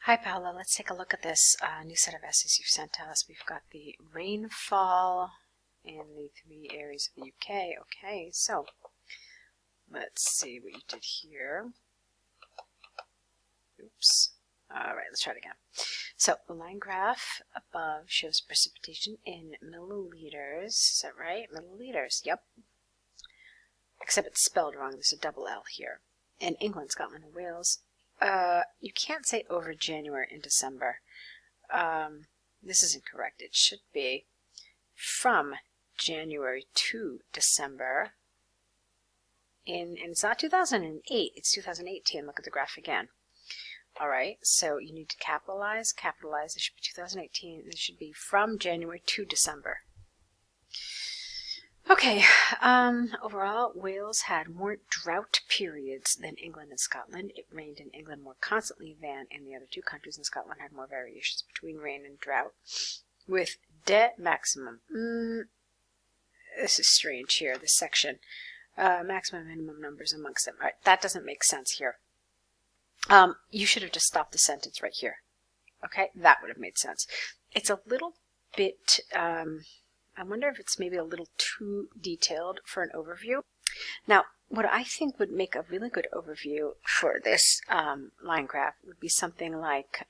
Hi Paulo, let's take a look at this new set of essays you've sent to us. We've got the rainfall in the 3 areas of the UK. Okay, so let's see what you did here. Oops. Alright, let's try it again. So the line graph above shows precipitation in milliliters. Is that right? Milliliters, yep. Except it's spelled wrong. There's a double L here. In England, Scotland, and Wales. You can't say over January and December. This is incorrect. It should be from January to December. And it's not 2008, it's 2018. Look at the graph again. Alright, so you need to capitalize. It should be 2018. It should be from January to December. Okay, overall, Wales had more drought periods than England and Scotland. It rained in England more constantly than in the other 2 countries, and Scotland had more variations between rain and drought. With de maximum, this is strange here, this section, maximum and minimum numbers amongst them. All right, that doesn't make sense here. You should have just stopped the sentence right here. Okay, that would have made sense. It's a little bit... I wonder if it's maybe a little too detailed for an overview. Now, what I think would make a really good overview for this line graph would be something like,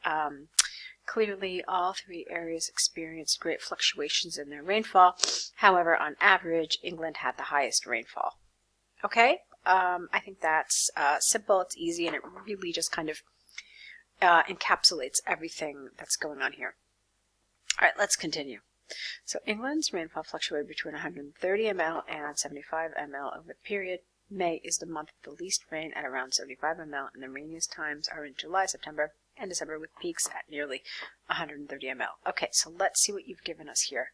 clearly all 3 areas experienced great fluctuations in their rainfall. However, on average, England had the highest rainfall. Okay? I think that's simple, it's easy, and it really just kind of encapsulates everything that's going on here. All right, let's continue. So England's rainfall fluctuated between 130 ml and 75 ml over the period. May is the month with the least rain at around 75 ml, and the rainiest times are in July, September, and December, with peaks at nearly 130 ml. Okay, so let's see what you've given us here.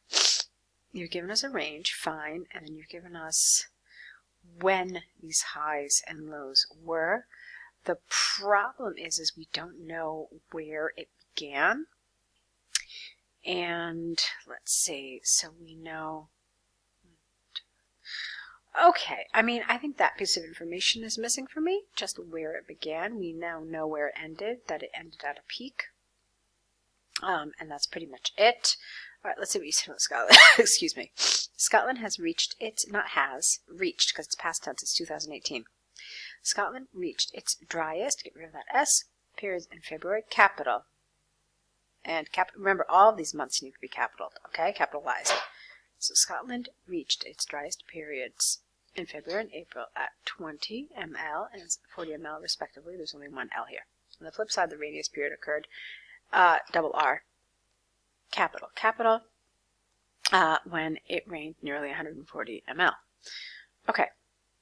You've given us a range, fine, and then you've given us when these highs and lows were. The problem is we don't know where it began. And let's see, so we know, okay, I mean, I think that piece of information is missing for me, just where it began. We now know where it ended, that it ended at a peak, and that's pretty much it. All right, let's see what you said about Scotland. Excuse me. Scotland has reached its, not has, reached, because it's past tense, it's 2018. Scotland reached its driest, get rid of that S, periods in February, capital. And remember, all of these months need to be capital, okay? Capitalized. So Scotland reached its driest periods in February and April at 20 ml and 40 ml respectively. There's only one L here. On the flip side, the rainiest period occurred, double R, capital, when it rained nearly 140 ml. Okay.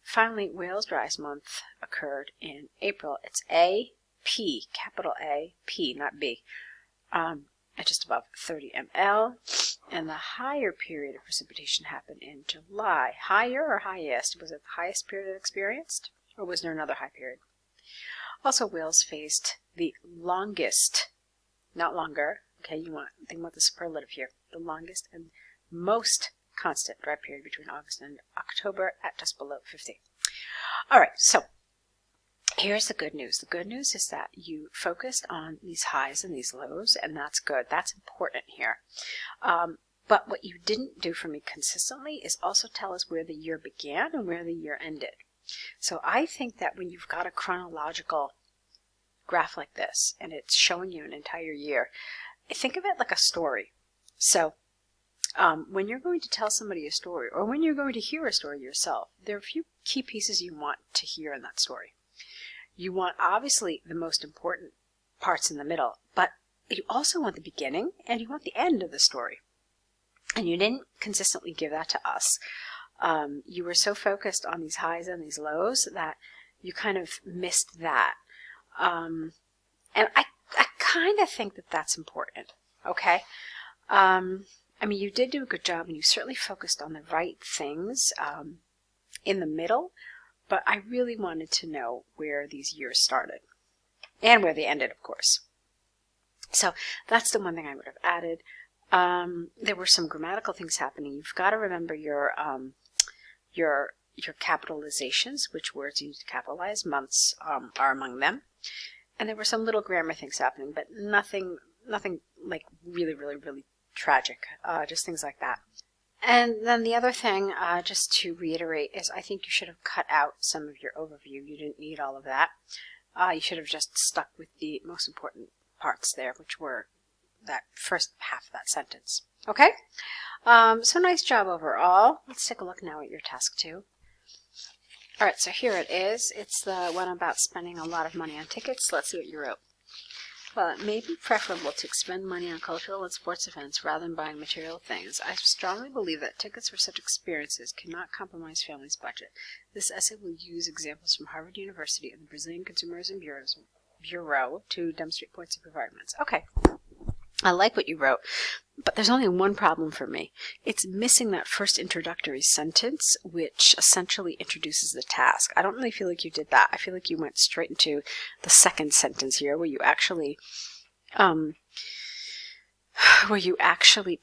Finally, Wales' driest month occurred in April. It's A, P, capital A, P, not B. At just above 30 ml, and the higher period of precipitation happened in July. Higher or highest? Was it the highest period it experienced, or was there another high period? Also, Wales faced the longest, not longer, okay, think about the superlative here, the longest and most constant dry period between August and October at just below 50. All right, so here's the good news. The good news is that you focused on these highs and these lows, and that's good. That's important here. But what you didn't do for me consistently is also tell us where the year began and where the year ended. So I think that when you've got a chronological graph like this, and it's showing you an entire year, think of it like a story. So when you're going to tell somebody a story, or when you're going to hear a story yourself, there are a few key pieces you want to hear in that story. You want, obviously, the most important parts in the middle, but you also want the beginning and you want the end of the story. And you didn't consistently give that to us. You were so focused on these highs and these lows that you kind of missed that. And I kind of think that that's important, okay? I mean, you did do a good job, and you certainly focused on the right things in the middle. But I really wanted to know where these years started and where they ended, of course. So that's the one thing I would have added. There were some grammatical things happening. You've got to remember your capitalizations, which words you need to capitalize. Months are among them. And there were some little grammar things happening, but nothing like really, really, really tragic, just things like that. And then the other thing, just to reiterate, is I think you should have cut out some of your overview. You didn't need all of that. You should have just stuck with the most important parts there, which were that first half of that sentence. Okay? So nice job overall. Let's take a look now at your task 2. Alright, so here it is. It's the one about spending a lot of money on tickets. Let's see what you wrote. Well, it may be preferable to expend money on cultural and sports events rather than buying material things. I strongly believe that tickets for such experiences cannot compromise families' budget. This essay will use examples from Harvard University and the Brazilian Consumerism Bureau to demonstrate points of arguments. Okay, I like what you wrote, but there's only one problem for me. It's missing that first introductory sentence, which essentially introduces the task. I don't really feel like you did that. I feel like you went straight into the second sentence here, where you actually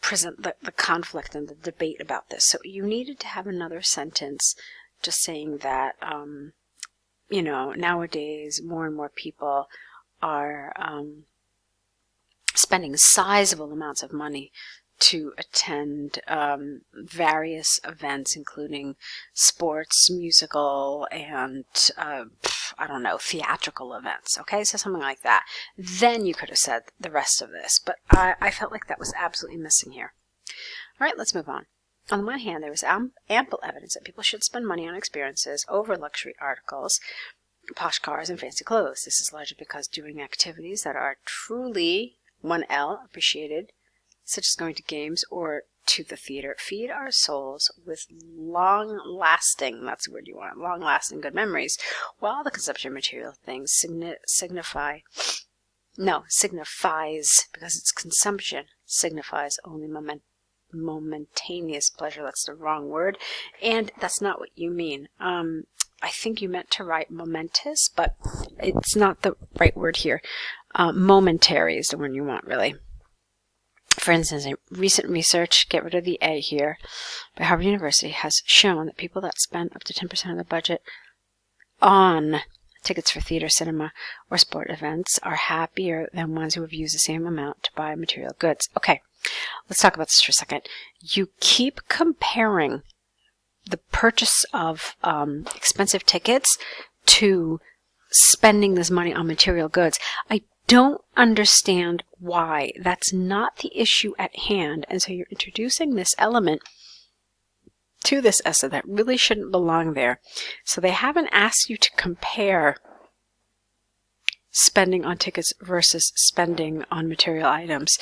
present the conflict and the debate about this. So you needed to have another sentence just saying that, you know, nowadays more and more people are spending sizable amounts of money to attend various events, including sports, musical, and I don't know, theatrical events. Okay, so something like that. Then you could have said the rest of this, but I felt like that was absolutely missing here. All right, let's move on. On the one hand, there was ample evidence that people should spend money on experiences over luxury articles, posh cars, and fancy clothes. This is largely because doing activities that are truly 1L appreciated, such as going to games or to the theater, feed our souls with long-lasting, that's the word you want, long-lasting good memories, while the consumption of material things signifies, because it's consumption, signifies only momentaneous pleasure. That's the wrong word, and that's not what you mean. I think you meant to write momentous, but it's not the right word here. Momentary is the one you want, really. For instance, recent research, get rid of the A here, by Harvard University has shown that people that spend up to 10% of their budget on tickets for theater, cinema, or sport events are happier than ones who have used the same amount to buy material goods. Okay, let's talk about this for a second. You keep comparing the purchase of expensive tickets to spending this money on material goods. I don't understand why. That's not the issue at hand, and so you're introducing this element to this essay that really shouldn't belong there. So they haven't asked you to compare spending on tickets versus spending on material items.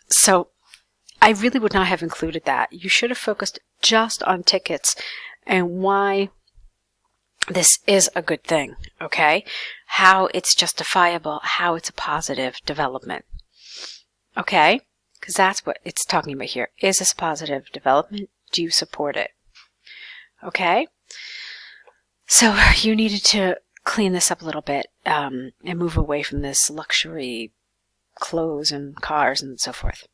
So I really would not have included that. You should have focused just on tickets and why this is a good thing, okay? How it's justifiable, how it's a positive development, okay? Because that's what it's talking about here. Is this a positive development? Do you support it? Okay? So you needed to clean this up a little bit and move away from this luxury clothes and cars and so forth.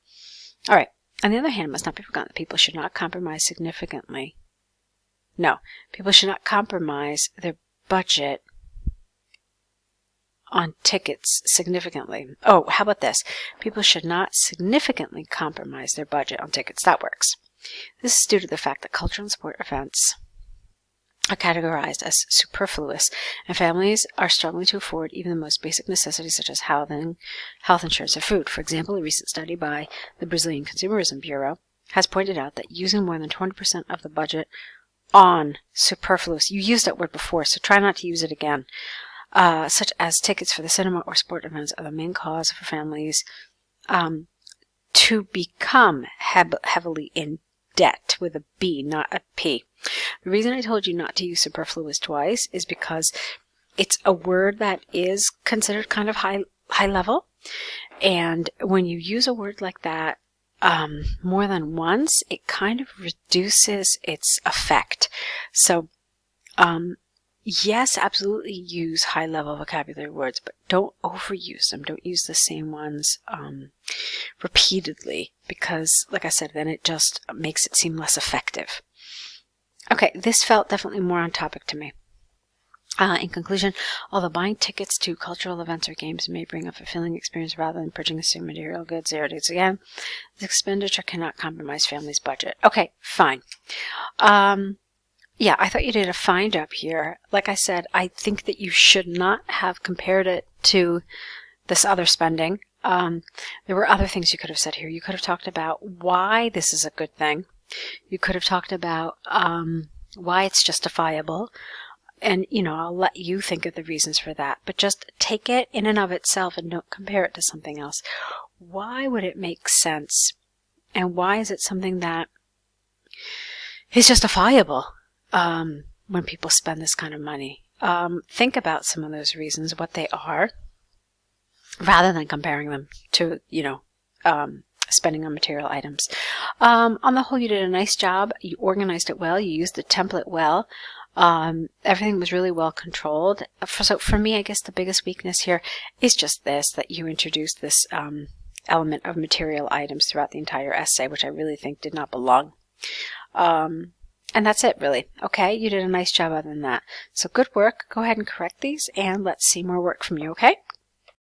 All right. On the other hand, it must not be forgotten that people should not compromise significantly. No, people should not compromise their budget on tickets significantly. Oh, how about this? People should not significantly compromise their budget on tickets. That works. This is due to the fact that cultural and sport events are categorized as superfluous, and families are struggling to afford even the most basic necessities such as housing, health insurance, and food. For example, a recent study by the Brazilian Consumerism Bureau has pointed out that using more than 20% of the budget on superfluous, you used that word before, so try not to use it again, such as tickets for the cinema or sport events, are the main cause for families to become heavily in debt, with a B, not a P. The reason I told you not to use superfluous twice is because it's a word that is considered kind of high level, and when you use a word like that more than once, it kind of reduces its effect. So yes, absolutely use high-level vocabulary words, but don't overuse them. Don't use the same ones repeatedly, because, like I said, then it just makes it seem less effective. Okay, this felt definitely more on topic to me. In conclusion, although buying tickets to cultural events or games may bring a fulfilling experience rather than purchasing material goods, there it is again, the expenditure cannot compromise family's budget. Okay, fine. Yeah, I thought you did a fine job here. Like I said, I think that you should not have compared it to this other spending. There were other things you could have said here. You could have talked about why this is a good thing. You could have talked about why it's justifiable. And, I'll let you think of the reasons for that. But just take it in and of itself and don't compare it to something else. Why would it make sense? And why is it something that is justifiable when people spend this kind of money? Think about some of those reasons, what they are, rather than comparing them to, spending on material items. On the whole, you did a nice job. You organized it well. You used the template well. Everything was really well controlled. So for me, I guess the biggest weakness here is just this, that you introduced this element of material items throughout the entire essay, which I really think did not belong. And that's it, really. Okay, you did a nice job other than that. So good work. Go ahead and correct these, and let's see more work from you, okay?